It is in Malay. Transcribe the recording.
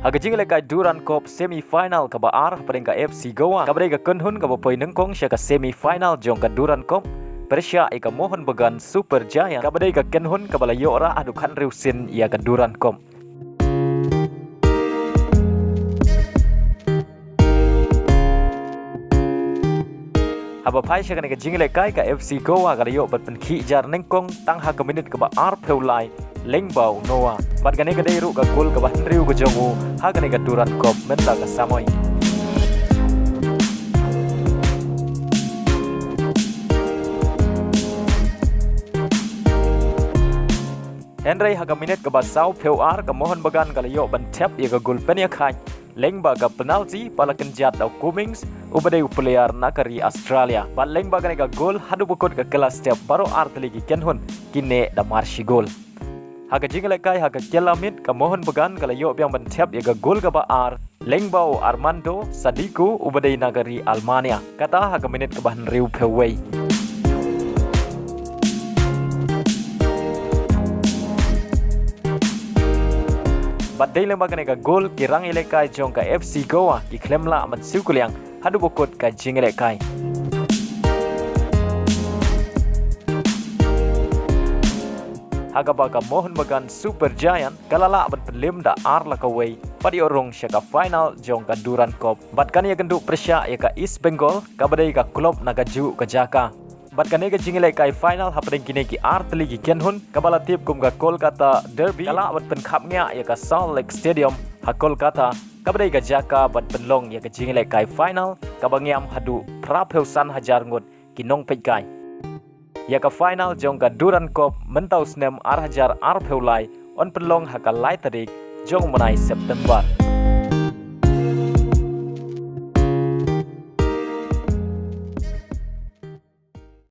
Haga jingle kai Duran Cup semi final ka baar paring ka FC Goa ka ka kunhun ka boy nengkong siya ka semi final jong ka Duran Cup Persia ika mohon bagan Super Giant ka ka kenhun ka balayo ra adu kan riusin ia ka Duran Cup. Haba pai siya ka jingle kai ka FC Goa ka layo bat penki jar nengkong tang ha ka minute ka baar peulai Lengbau Noah bat gane ka deiru ka gol ka ban riu ka jongu ha gane ka Duran Cup menta ka samoy. Henry ha ka minute ka basau peuar ka mohon bagan ka layo ban tap ia ka gol penia khai lengba ka penalti palakan jat au Cummings ubadai player nakari Australia bat lengba gane ka gol hadu bukut ka kelas step baru artli ki kenhun kine da marshi gol. Haga jingle kai haga kelamit ka mohon bagan kala yo biang bentep yaga gol ka baar Lengbau Armando Sadiku ubadai nagari Almania kata haga minit ka bahan riu peway. Badai lembag ka gol kirang ilekai jong ka FC Goa ki klemla amat siukuliang hadu bukut ka jingle kai. Haga baga mohon bagan Super Giant kalala bat pelim da ar la kawai padi orong siya ka final jong ka Duran Cup bat kani genduk Persia ya ka East Bengal ka badai ka klub nagaju ka Jaka bat kani ka jingle kai final hapadeng kini ki ar teli ki kenhun kabala tip kum ka Kolkata Derby kala bat penkhapnya ya ka Salt Lake Stadium ha Kolkata ka badai ka Jaka bat penlong ya ka jingle kai final ka bangiam hadu prapeusan hajar ngut kinong peikai ya ka final jong ka Duran Cup mentau snem ar hajar ar peulai on penlong haka lai tarik jong menai September.